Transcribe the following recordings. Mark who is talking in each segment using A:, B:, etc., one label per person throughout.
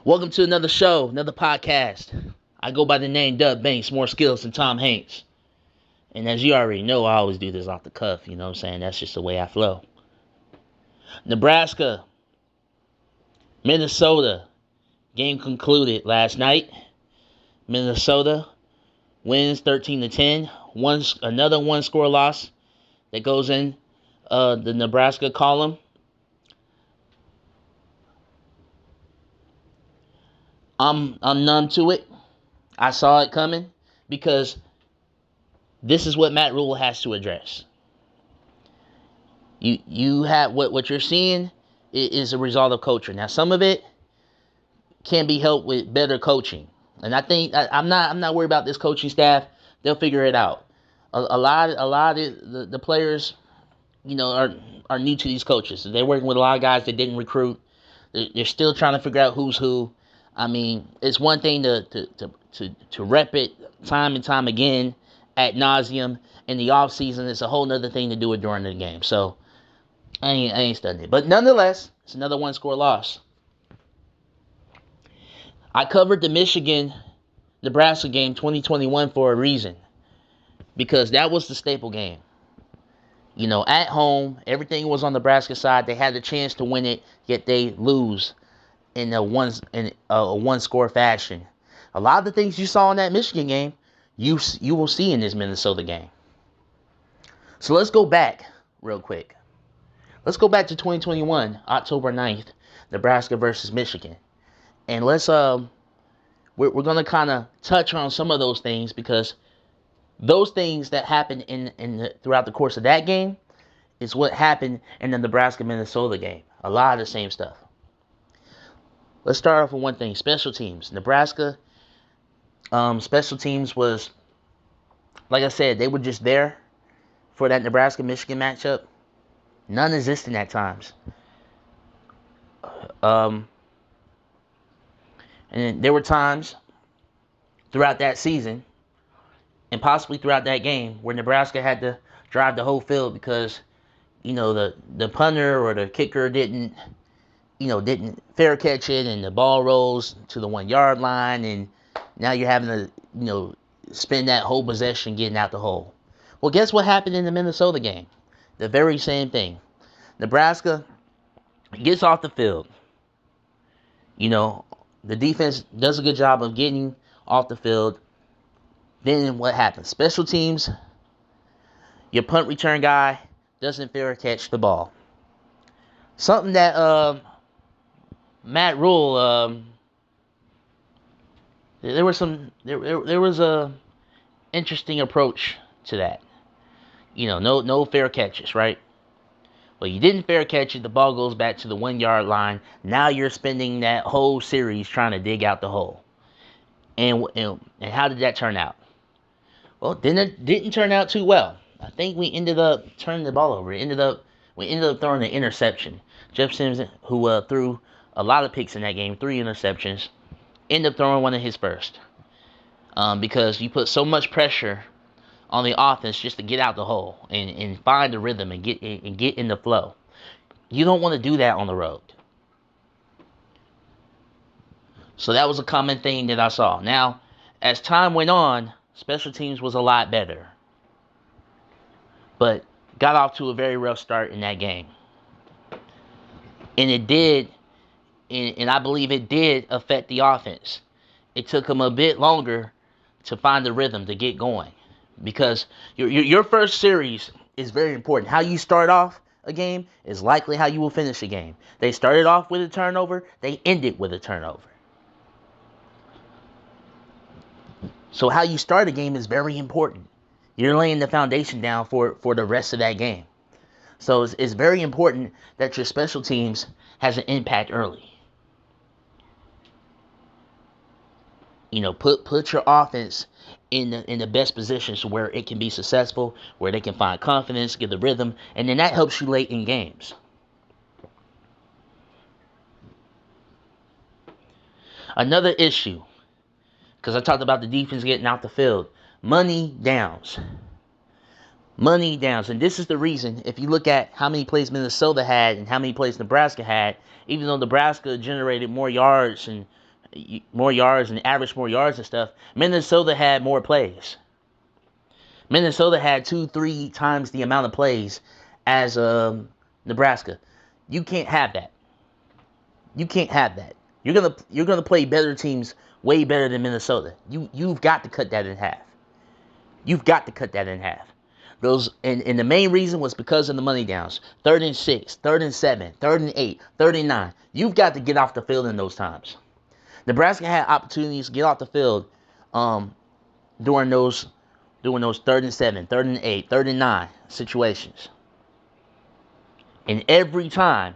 A: Welcome to another show, another podcast. I go by the name Dub Banks, more skills than Tom Hanks. And as you already know, I always do this off the cuff, you know what I'm saying? That's just the way I flow. Nebraska, Minnesota. Game concluded last night. Minnesota wins 13-10. Another one-score loss that goes in the Nebraska column. I'm numb to it. I saw it coming because this is what Matt Rule has to address. You have what you're seeing is a result of coaching. Now some of it can be helped with better coaching, and I think I'm not worried about this coaching staff. They'll figure it out. A lot of the players, are new to these coaches. They're working with a lot of guys that didn't recruit. They're still trying to figure out who's who. I mean, it's one thing to rep it time and time again ad nauseum in the off season. It's a whole nother thing to do it during the game. So I ain't studying it. But nonetheless, it's another one-score loss. I covered the Michigan-Nebraska game 2021 for a reason. Because that was the staple game. At home, everything was on Nebraska side. They had the chance to win it, yet they lose in a one-score fashion. A lot of the things you saw in that Michigan game, you will see in this Minnesota game. So let's go back real quick. Let's go back to 2021, October 9th, Nebraska versus Michigan. And let's we're going to kind of touch on some of those things because those things that happened throughout the course of that game is what happened in the Nebraska-Minnesota game. A lot of the same stuff. Let's start off with one thing. Special teams. Nebraska special teams was, like I said, they were just there for that Nebraska-Michigan matchup. Non-existent at times. And there were times throughout that season and possibly throughout that game where Nebraska had to drive the whole field because, the punter or the kicker didn't fair catch it and the ball rolls to the 1 yard line and now you're having to, spend that whole possession getting out the hole. Well, guess what happened in the Minnesota game? The very same thing. Nebraska gets off the field. The defense does a good job of getting off the field. Then what happens? Special teams, your punt return guy doesn't fair catch the ball. Something that Matt Rule, there was a interesting approach to that. No fair catches, right? Well, you didn't fair catch it. The ball goes back to the 1 yard line. Now you're spending that whole series trying to dig out the hole. And how did that turn out? Well, it didn't turn out too well. I think we ended up turning the ball over. We ended up throwing an interception. Jeff Sims, who threw a lot of picks in that game, 3 interceptions, ended up throwing one of his first. Because you put so much pressure on the offense just to get out the hole and find the rhythm and get in the flow. You don't want to do that on the road. So that was a common thing that I saw. Now, as time went on, special teams was a lot better. But got off to a very rough start in that game. And it did, and I believe it did affect the offense. It took them a bit longer to find the rhythm to get going. Because your first series is very important. How you start off a game is likely how you will finish a game. They started off with a turnover. They ended with a turnover. So how you start a game is very important. You're laying the foundation down for the rest of that game. So it's very important that your special teams has an impact early. Put your offense in the best positions where it can be successful, where they can find confidence, get the rhythm, and then that helps you late in games. Another issue, because I talked about the defense getting out the field, money downs. And this is the reason, if you look at how many plays Minnesota had and how many plays Nebraska had, even though Nebraska generated more yards and more yards and averaged more yards and stuff. Minnesota had more plays. Minnesota had 2-3 times the amount of plays as Nebraska. You can't have that. You can't have that. You're gonna play better teams way better than Minnesota. You've got to cut that in half. You've got to cut that in half. And the main reason was because of the money downs. 3rd and 6, 3rd and 7, 3rd and 8, 3rd and 9. You've got to get off the field in those times. Nebraska had opportunities to get off the field during those 3rd and 7, 3rd and 8, 3rd and 9 situations. And every time,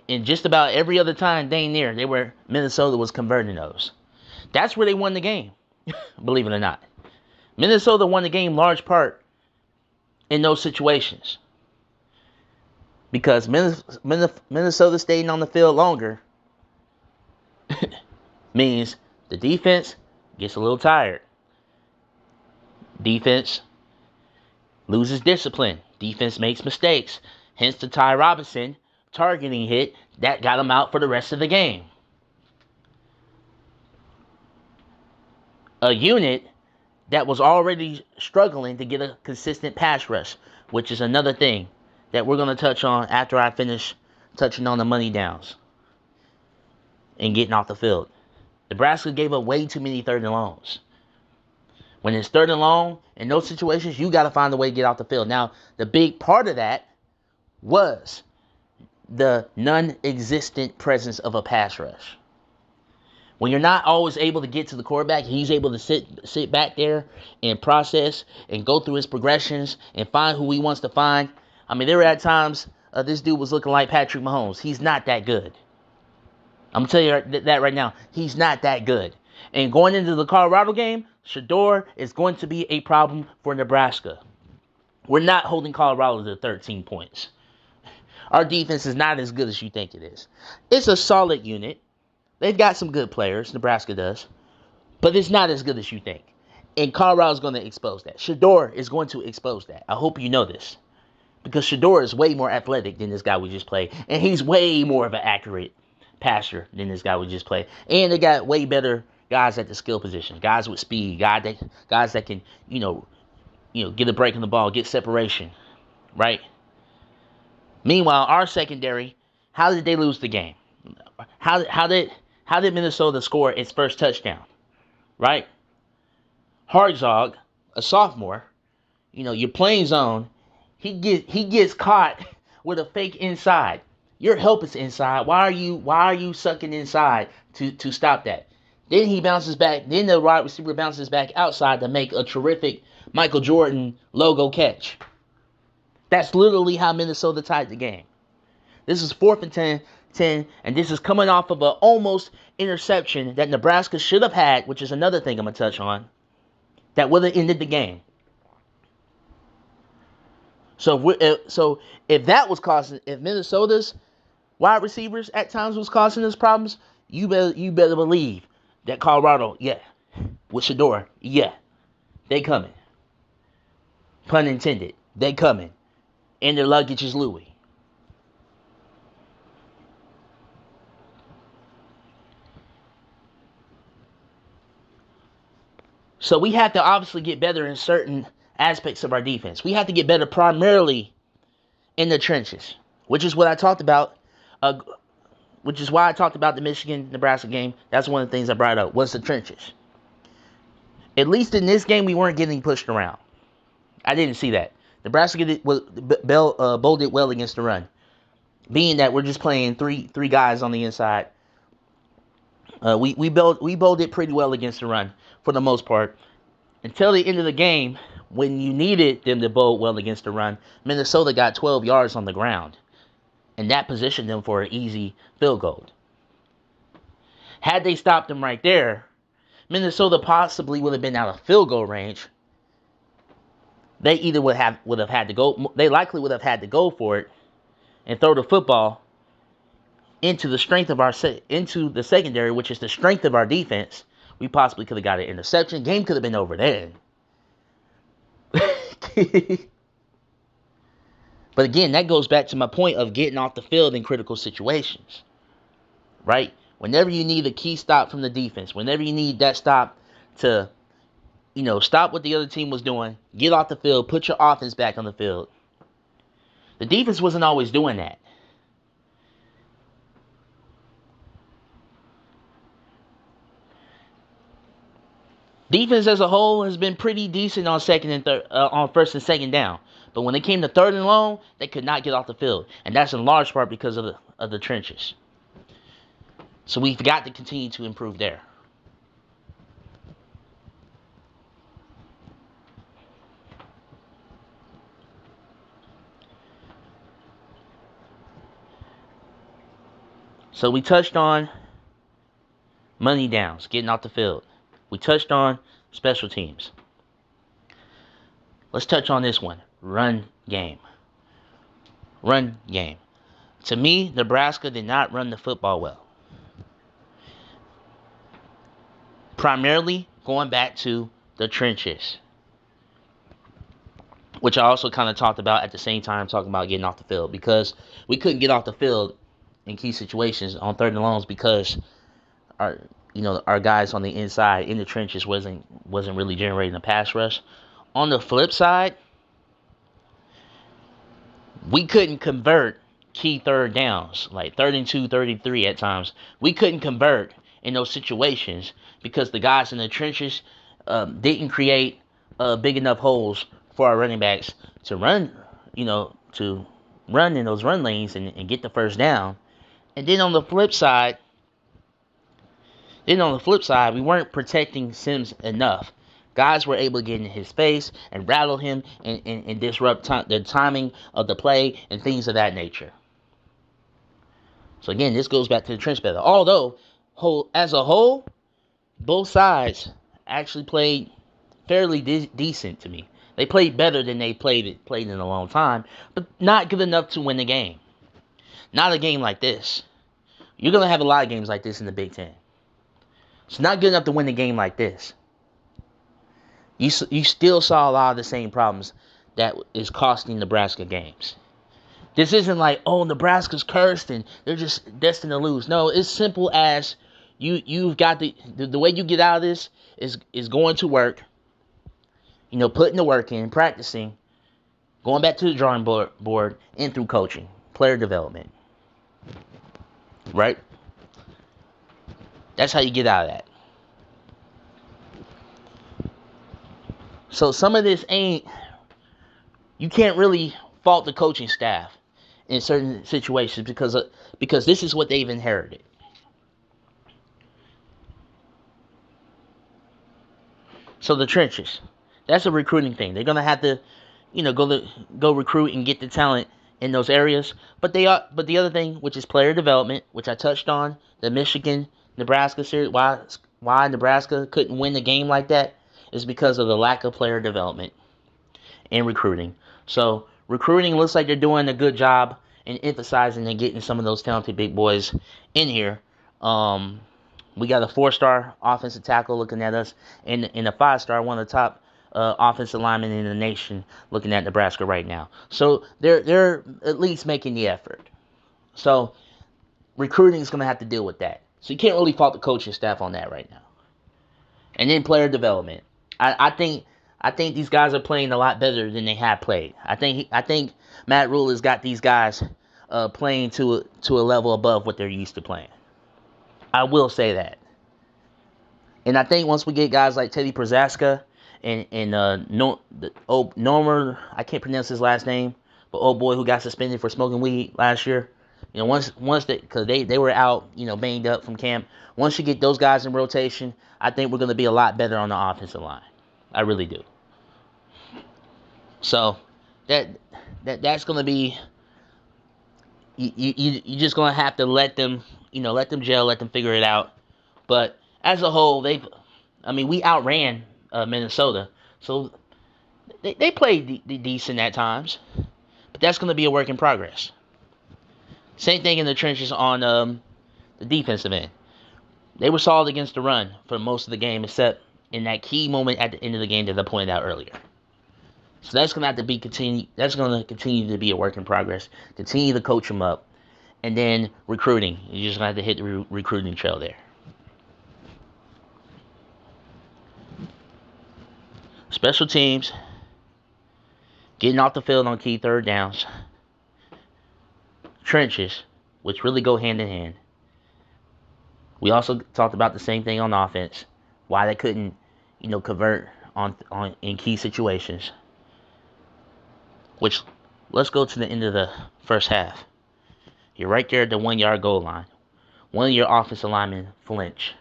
A: and just about every other time, dang near, Minnesota was converting those. That's where they won the game, believe it or not. Minnesota won the game large part in those situations. Because Minnesota staying on the field longer means the defense gets a little tired. Defense loses discipline. Defense makes mistakes. Hence the Ty Robinson targeting hit that got him out for the rest of the game. A unit that was already struggling to get a consistent pass rush, which is another thing that we're going to touch on after I finish touching on the money downs and getting off the field. Nebraska gave up way too many 3rd and longs. When it's 3rd and long, in those situations, you got to find a way to get off the field. Now, the big part of that was the non-existent presence of a pass rush. When you're not always able to get to the quarterback, he's able to sit back there and process and go through his progressions and find who he wants to find. I mean, there were at times this dude was looking like Patrick Mahomes. He's not that good. I'm going to tell you that right now. He's not that good. And going into the Colorado game, Shedeur is going to be a problem for Nebraska. We're not holding Colorado to 13 points. Our defense is not as good as you think it is. It's a solid unit. They've got some good players, Nebraska does. But it's not as good as you think. And Colorado's going to expose that. Shedeur is going to expose that. I hope you know this. Because Shedeur is way more athletic than this guy we just played. And he's way more of an accurate passer than this guy we just played. And they got way better guys at the skill position. Guys with speed. Guys that can, get a break on the ball. Get separation. Right? Meanwhile, our secondary, how did they lose the game? How did Minnesota score its first touchdown? Right? Hartzog, a sophomore, you're playing zone. He gets caught with a fake inside. Your help is inside. Why are you sucking inside to stop that? Then he bounces back. Then the wide receiver bounces back outside to make a terrific Michael Jordan logo catch. That's literally how Minnesota tied the game. This is 4th and 10, and this is coming off of an almost interception that Nebraska should have had, which is another thing I'm going to touch on, that would have ended the game. So if Minnesota's wide receivers at times was causing us problems, you better believe that Colorado, with Shedeur, they coming. Pun intended, they coming. And their luggage is Louis. So we have to obviously get better in certain aspects of our defense. We have to get better primarily in the trenches, which is what I talked about, which is why I talked about the Michigan-Nebraska game. That's one of the things I brought up, was the trenches. At least in this game, we weren't getting pushed around. I didn't see that. Nebraska bowled well against the run. Being that we're just playing three guys on the inside, we bowled it pretty well against the run for the most part. Until the end of the game, when you needed them to bowl well against the run, Minnesota got 12 yards on the ground. And that positioned them for an easy field goal. Had they stopped them right there, Minnesota possibly would have been out of field goal range. They either would have had to go. They likely would have had to go for it and throw the football into the secondary, which is the strength of our defense. We possibly could have got an interception. Game could have been over then. But again, that goes back to my point of getting off the field in critical situations. Right? Whenever you need a key stop from the defense, whenever you need that stop to, stop what the other team was doing, get off the field, put your offense back on the field. The defense wasn't always doing that. Defense as a whole has been pretty decent on on first and second down. But when it came to third and long, they could not get off the field, and that's in large part because of the trenches. So we've got to continue to improve there. So we touched on money downs, getting off the field. We touched on special teams. Let's touch on this one. Run game. Run game. To me, Nebraska did not run the football well. Primarily going back to the trenches, which I also kind of talked about at the same time, talking about getting off the field, because we couldn't get off the field in key situations on third and longs because our guys on the inside in the trenches wasn't really generating a pass rush. On the flip side, we couldn't convert key third downs, like 3rd and 2, 3rd and 3 at times. We couldn't convert in those situations because the guys in the trenches didn't create big enough holes for our running backs to run, to run in those run lanes and get the first down. And then on the flip side, we weren't protecting Sims enough. Guys were able to get in his face and rattle him and disrupt the timing of the play and things of that nature. So again, this goes back to the trench battle. Although, as a whole, both sides actually played fairly decent to me. They played better than they played in a long time, but not good enough to win the game. Not a game like this. You're going to have a lot of games like this in the Big Ten. It's not good enough to win a game like this. You still saw a lot of the same problems that is costing Nebraska games. This isn't like, Nebraska's cursed and they're just destined to lose. No, it's simple as you've got the way you get out of this is going to work. Putting the work in, practicing, going back to the drawing board and through coaching, player development. Right? That's how you get out of that. So some of this you can't really fault the coaching staff in certain situations because this is what they've inherited. So the trenches, that's a recruiting thing. They're gonna have to, go recruit and get the talent in those areas. But the other thing, which is player development, which I touched on, the Michigan-Nebraska series, why Nebraska couldn't win the game like that is because of the lack of player development and recruiting. So recruiting looks like they're doing a good job in emphasizing and getting some of those talented big boys in here. We got a 4-star offensive tackle looking at us, and a 5-star, one of the top offensive linemen in the nation looking at Nebraska right now. So they're at least making the effort. So recruiting is going to have to deal with that. So you can't really fault the coaching staff on that right now. And then player development. I think these guys are playing a lot better than they have played. I think Matt Rhule has got these guys playing to a level above what they're used to playing. I will say that. And I think once we get guys like Teddy Prozaska and Normer, I can't pronounce his last name, but old boy who got suspended for smoking weed last year. Once because they were out, banged up from camp. Once you get those guys in rotation, I think we're going to be a lot better on the offensive line. I really do. So that's going to be you just going to have to let them gel, let them figure it out. But as a whole, we outran Minnesota, so they played decent at times. But that's going to be a work in progress. Same thing in the trenches on the defensive end. They were solid against the run for most of the game, except in that key moment at the end of the game that I pointed out earlier. So that's going to have to be continue. That's going to continue to be a work in progress. Continue to coach them up, And then recruiting. You're just going to have to hit the recruiting trail there. Special teams, getting off the field on key third downs, trenches, which really go hand in hand. We also talked about the same thing on offense, why they couldn't, convert on in key situations. Which, let's go to the end of the first half. You're right there at the 1 yard goal line. One of your offensive linemen flinch.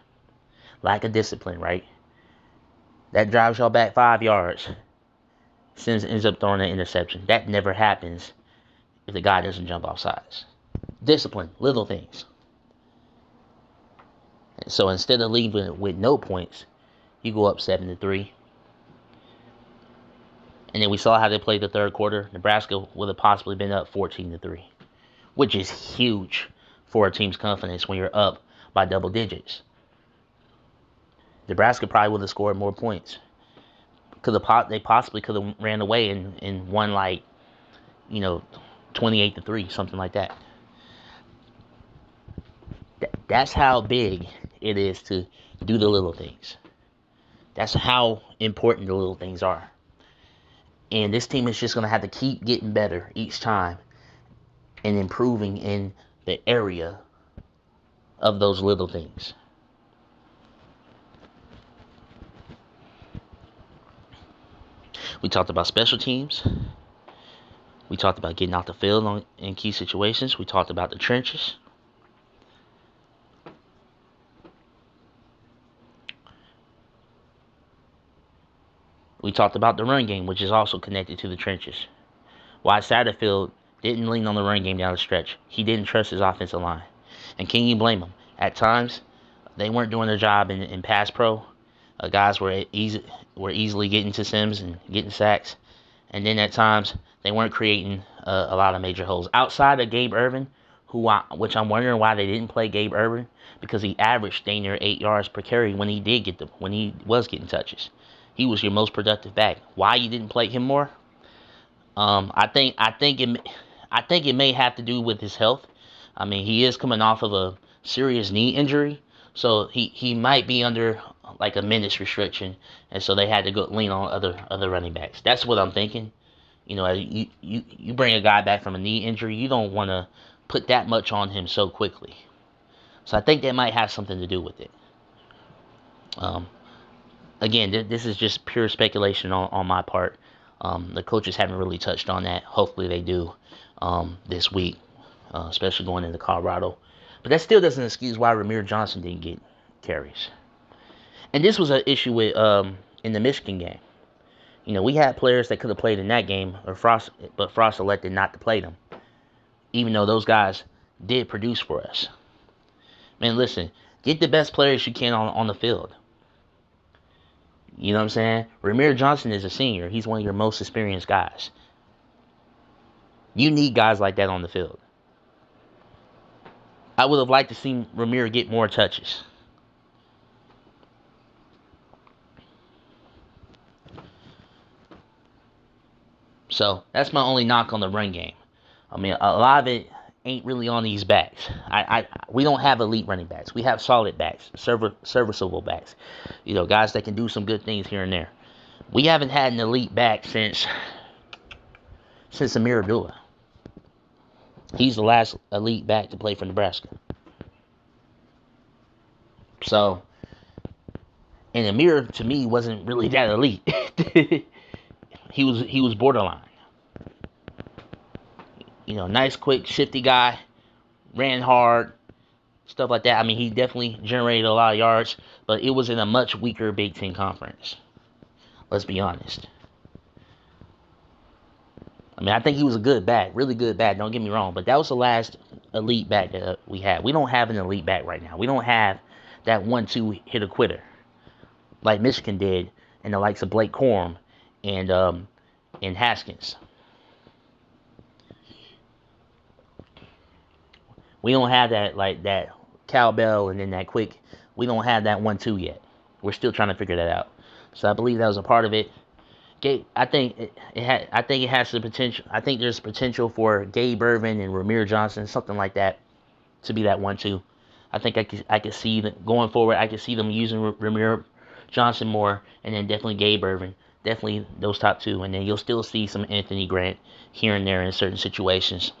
A: Lack of discipline, right? That drives y'all back 5 yards. Sims ends up throwing an interception. That never happens if the guy doesn't jump off sides. Discipline, little things. So instead of leaving with no points, you go up 7-3. And then we saw how they played the third quarter. Nebraska would have possibly been up 14-3, which is huge for a team's confidence when you're up by double digits. Nebraska probably would have scored more points. They possibly could have ran away and won 28-3, something like that. That's how big it is to do the little things. That's how important the little things are. And this team is just going to have to keep getting better each time and improving in the area of those little things. We talked about special teams. We talked about getting off the field in key situations. We talked about the trenches. We talked about the run game, which is also connected to the trenches. Why Satterfield didn't lean on the run game down the stretch. He didn't trust his offensive line. And can you blame him? At times, they weren't doing their job in pass pro. Guys were easily getting to Sims and getting sacks. And then at times, they weren't creating a lot of major holes. Outside of Gabe Ervin, which I'm wondering why they didn't play Gabe Ervin, because he averaged staying near 8 yards per carry when he was getting touches. He was your most productive back. Why you didn't play him more? I think it may have to do with his health. I mean, he is coming off of a serious knee injury, so he might be under like a minutes restriction, and so they had to go lean on other running backs. That's what I'm thinking. You bring a guy back from a knee injury, you don't want to put that much on him so quickly. So I think that might have something to do with it. Again, this is just pure speculation on my part. The coaches haven't really touched on that. Hopefully they do this week, especially going into Colorado. But that still doesn't excuse why Ramir Johnson didn't get carries. And this was an issue with in the Michigan game. We had players that could have played in that game, but Frost elected not to play them, even though those guys did produce for us. Man, listen, get the best players you can on the field. You know what I'm saying? Ramir Johnson is a senior. He's one of your most experienced guys. You need guys like that on the field. I would have liked to see Ramir get more touches. So that's my only knock on the run game. I mean, a lot of it ain't really on these backs. We don't have elite running backs. We have solid backs, serviceable backs. Guys that can do some good things here and there. We haven't had an elite back since Amir Abdullah. He's the last elite back to play for Nebraska. So, and Amir to me wasn't really that elite. He was borderline. Nice, quick, shifty guy, ran hard, stuff like that. I mean, he definitely generated a lot of yards, but it was in a much weaker Big Ten conference. Let's be honest. I mean, I think he was a good back, really good back, don't get me wrong, but that was the last elite back that we had. We don't have an elite back right now. We don't have that 1-2 hitter quitter like Michigan did, and the likes of Blake Corum and Haskins. We don't have that cowbell and then that quick. We don't have that 1-2 yet. We're still trying to figure that out. So I believe that was a part of it. I think it has the potential. I think there's potential for Gabe Ervin and Ramir Johnson, something like that. to be that 1-2. I think I could see that going forward. I could see them using Ramir Johnson more, and then definitely Gabe Irvin. Definitely those top two, and then you'll still see some Anthony Grant here and there in certain situations.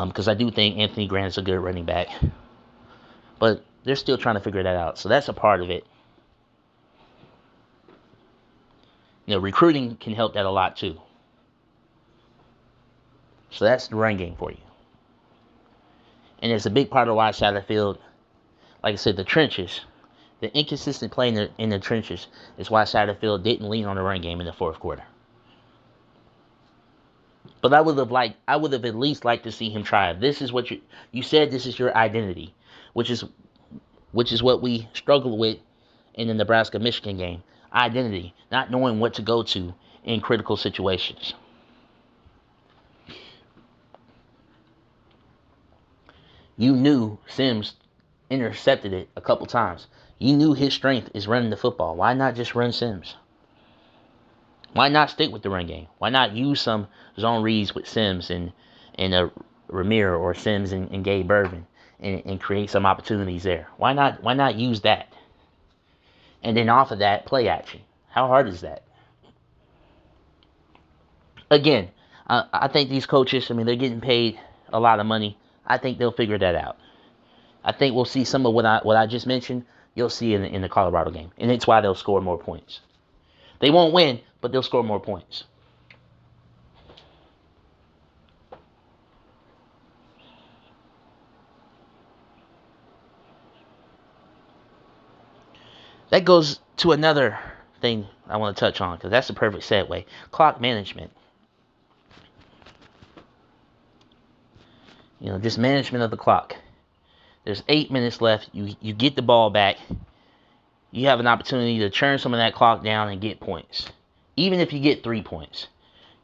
A: Because I do think Anthony Grant is a good running back, but they're still trying to figure that out. So that's a part of it. Recruiting can help that a lot too. So that's the run game for you. And it's a big part of why Satterfield, like I said, the trenches, the inconsistent play in the trenches is why Satterfield didn't lean on the run game in the fourth quarter. But I would have at least liked to see him try. This is what you said. This is your identity, which is what we struggled with in the Nebraska-Michigan game. Identity, not knowing what to go to in critical situations. You knew Sims intercepted it a couple times. You knew his strength is running the football. Why not just run Sims? Why not stick with the run game? Why not use some zone reads with Sims and Ramir or Sims and Gabe Irvin and create some opportunities there? Why not use that? And then off of that, play action. How hard is that? Again, I think these coaches, they're getting paid a lot of money. I think they'll figure that out. I think we'll see some of what I just mentioned. You'll see in the Colorado game, and it's why they'll score more points. They won't win, but they'll score more points. That goes to another thing I want to touch on, because that's the perfect segue. Clock management. Just management of the clock. There's 8 minutes left. You get the ball back. You have an opportunity to turn some of that clock down and get points. Even if you get 3 points,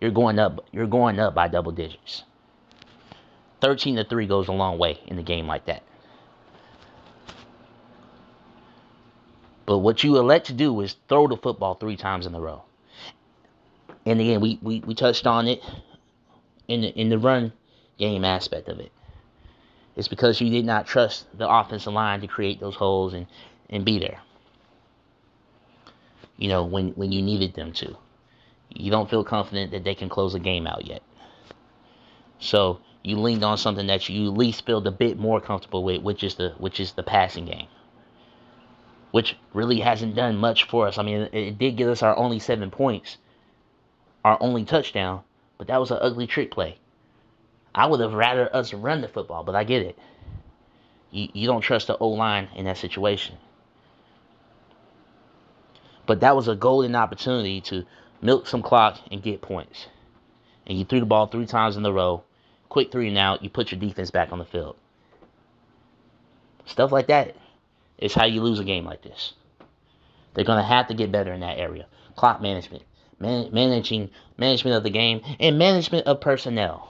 A: you're going up. You're going up by double digits. 13-3 goes a long way in a game like that. But what you elect to do is throw the football 3 times in a row. And again, we touched on it in the run game aspect of it. It's because you did not trust the offensive line to create those holes and be there. When you needed them to. You don't feel confident that they can close the game out yet. So you leaned on something that you at least feel a bit more comfortable with, which is the passing game. Which really hasn't done much for us. It did give us our only 7 points, our only touchdown, but that was an ugly trick play. I would have rather us run the football, but I get it. You don't trust the O-line in that situation. But that was a golden opportunity to milk some clock and get points. And you threw the ball 3 times in a row. Quick 3 and out. You put your defense back on the field. Stuff like that is how you lose a game like this. They're going to have to get better in that area. Clock management. Management of the game. And management of personnel.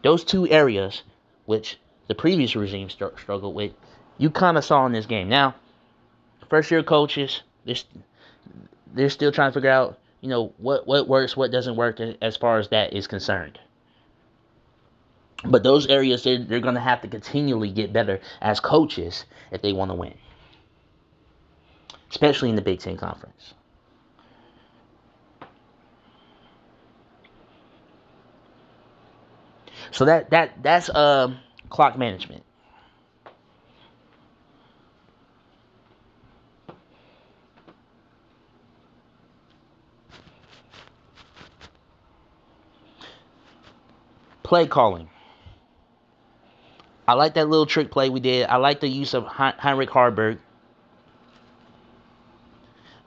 A: Those 2 areas, which the previous regime struggled with, you kind of saw in this game. Now, first-year coaches, they're still trying to figure out, what works, what doesn't work as far as that is concerned. But those areas, they're going to have to continually get better as coaches if they want to win. Especially in the Big Ten Conference. So that's clock management. Play calling. I like that little trick play we did. I like the use of Heinrich Haarberg.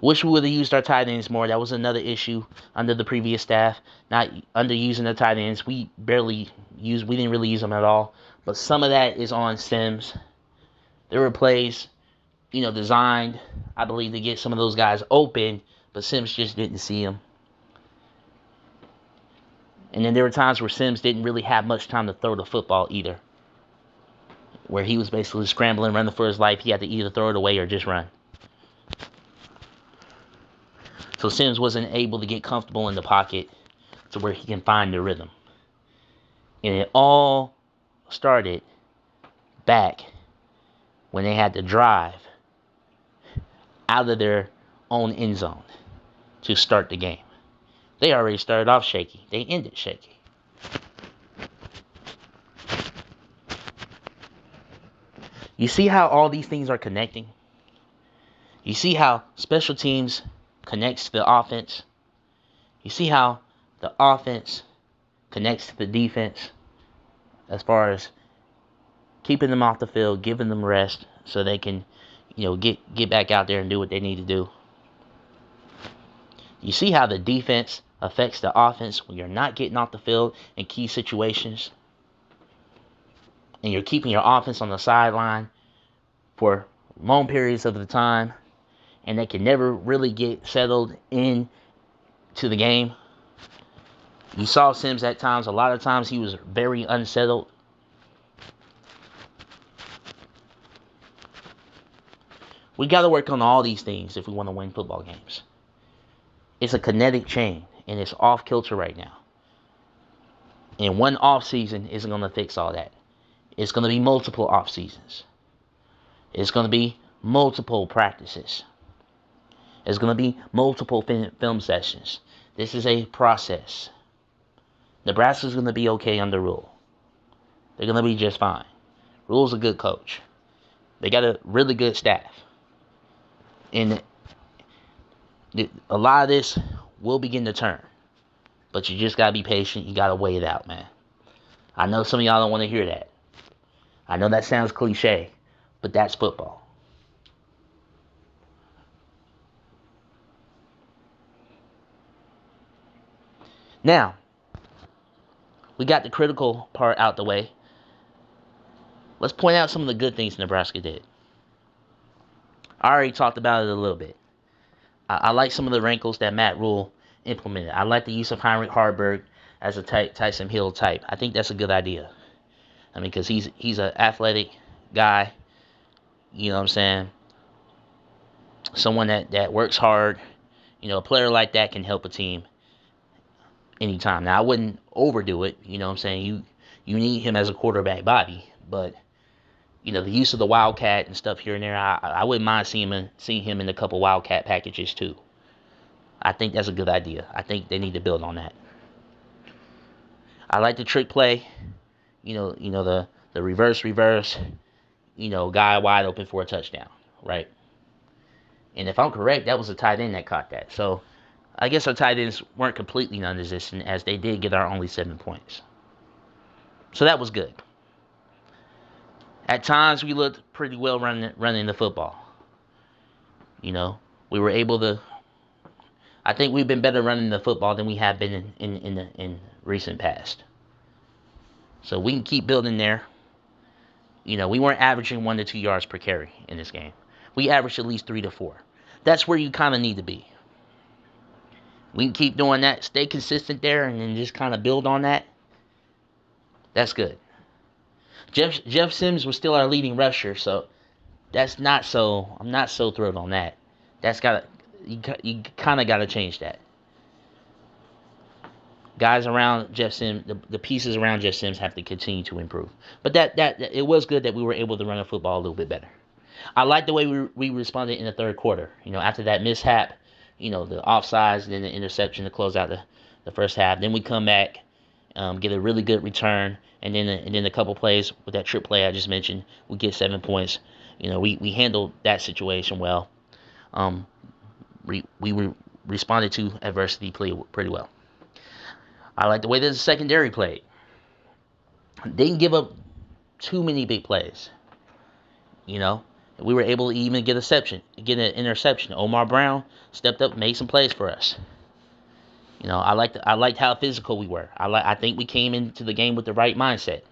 A: Wish we would have used our tight ends more. That was another issue under the previous staff. Not underusing the tight ends. We didn't really use them at all. But some of that is on Sims. There were plays, designed, I believe, to get some of those guys open, but Sims just didn't see them. And then there were times where Sims didn't really have much time to throw the football either. Where he was basically scrambling, running for his life. He had to either throw it away or just run. So Sims wasn't able to get comfortable in the pocket to where he can find the rhythm. And it all started back when they had to drive out of their own end zone to start the game. They already started off shaky. They ended shaky. You see how all these things are connecting? You see how special teams connects to the offense? You see how the offense connects to the defense as far as keeping them off the field, giving them rest so they can, get back out there and do what they need to do. You see how the defense affects the offense when you're not getting off the field in key situations and you're keeping your offense on the sideline for long periods of the time and they can never really get settled in to the game. You saw Sims at times, a lot of times he was very unsettled. We got to work on all these things if we want to win football games. It's a kinetic chain, and it's off kilter right now. And one off season isn't going to fix all that. It's going to be multiple off seasons. It's going to be multiple practices. It's going to be multiple film sessions. This is a process. Nebraska's going to be okay under Rule. They're going to be just fine. Rule's a good coach. They got a really good staff. And a lot of this will begin to turn. But you just got to be patient. You got to wait it out, man. I know some of y'all don't want to hear that. I know that sounds cliche, but that's football. Now, we got the critical part out the way. Let's point out some of the good things Nebraska did. I already talked about it a little bit. I like some of the wrinkles that Matt Rule implemented. I like the use of Heinrich Harburg as a Tyson Hill type. I think that's a good idea. I mean, because he's an athletic guy. You know what I'm saying? Someone that works hard. A player like that can help a team anytime. Now, I wouldn't overdo it. You know what I'm saying? You need him as a quarterback body. But, the use of the Wildcat and stuff here and there, I wouldn't mind seeing him in a couple Wildcat packages too. I think that's a good idea. I think they need to build on that. I like the trick play. The reverse, guy wide open for a touchdown, right? And if I'm correct, that was a tight end that caught that. So I guess our tight ends weren't completely non-existent as they did get our only 7 points. So that was good. At times we looked pretty well running the football. We were able to. I think we've been better running the football than we have been in recent past. So we can keep building there. We weren't averaging 1 to 2 yards per carry in this game. We averaged at least 3 to 4. That's where you kind of need to be. We can keep doing that, stay consistent there, and then just kind of build on that. That's good. Jeff Sims was still our leading rusher, so I'm not so thrilled on that. You kind of got to change that. Guys around Jeff Sims, the pieces around Jeff Sims have to continue to improve. But that it was good that we were able to run the football a little bit better. I like the way we responded in the third quarter. After that mishap, the offsides, then the interception to close out the first half. Then we come back, get a really good return, and then a couple plays with that trick play I just mentioned, we get 7 points. We handled that situation well. We responded to adversity pretty well. I like the way that the secondary played. They didn't give up too many big plays. We were able to even get an interception. Omar Brown stepped up, made some plays for us. I liked how physical we were. I think we came into the game with the right mindset.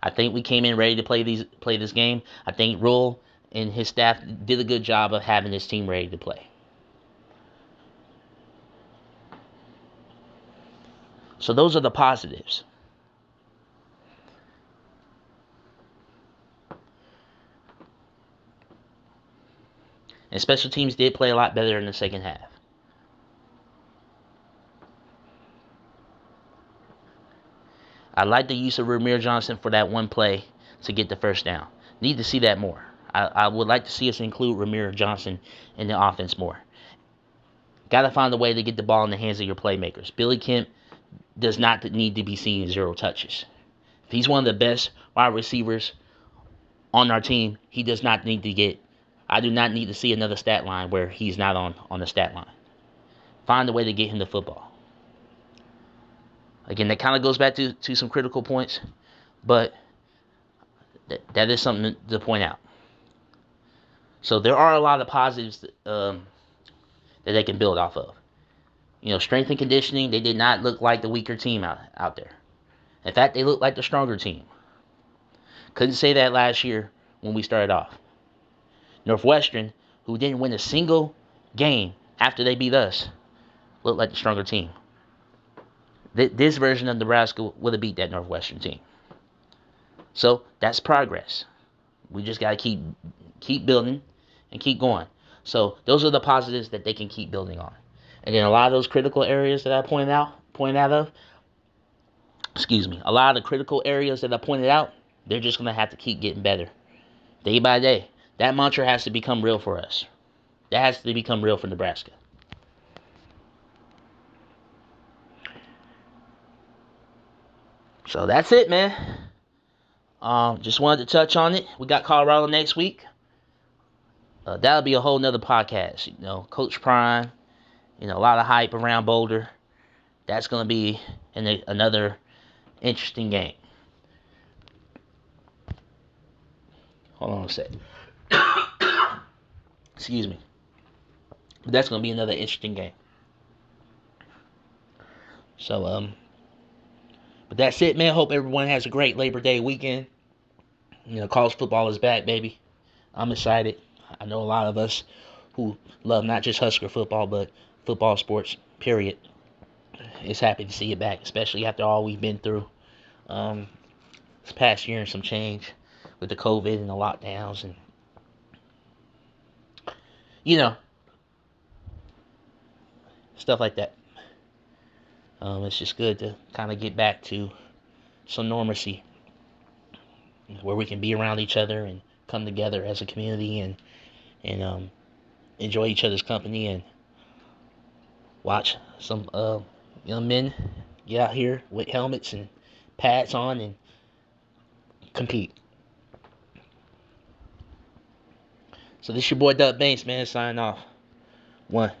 A: I think we came in ready to play this game. I think Rule and his staff did a good job of having this team ready to play. So those are the positives. And special teams did play a lot better in the second half. I like the use of Ramir Johnson for that one play to get the first down. Need to see that more. I would like to see us include Ramir Johnson in the offense more. Got to find a way to get the ball in the hands of your playmakers. Billy Kemp does not need to be seeing 0 touches. If he's one of the best wide receivers on our team, he does not need to get. I do not need to see another stat line where he's not on the stat line. Find a way to get him the football. Again, that kind of goes back to some critical points, but that is something to point out. So there are a lot of positives that they can build off of. Strength and conditioning, they did not look like the weaker team out there. In fact, they looked like the stronger team. Couldn't say that last year when we started off. Northwestern, who didn't win a single game after they beat us, looked like the stronger team. This version of Nebraska would have beat that Northwestern team. So that's progress. We just got to keep building and keep going. So those are the positives that they can keep building on. And then a lot of those critical areas that I pointed out a lot of the critical areas that I pointed out, they're just going to have to keep getting better. Day by day. That mantra has to become real for us. That has to become real for Nebraska. So that's it, man. Just wanted to touch on it. We got Colorado next week. That'll be a whole nother podcast. Coach Prime. A lot of hype around Boulder. That's going to be another interesting game. Hold on a sec. Excuse me. But that's going to be another interesting game. So, but that's it, man. Hope everyone has a great Labor Day weekend. College football is back, baby. I'm excited. I know a lot of us who love not just Husker football, but football sports, period, is happy to see it back, especially after all we've been through this past year and some change with the COVID and the lockdowns and, stuff like that. It's just good to kind of get back to some normalcy where we can be around each other and come together as a community and enjoy each other's company and watch some young men get out here with helmets and pads on and compete. So this your boy Doug Banks, man, signing off. 1.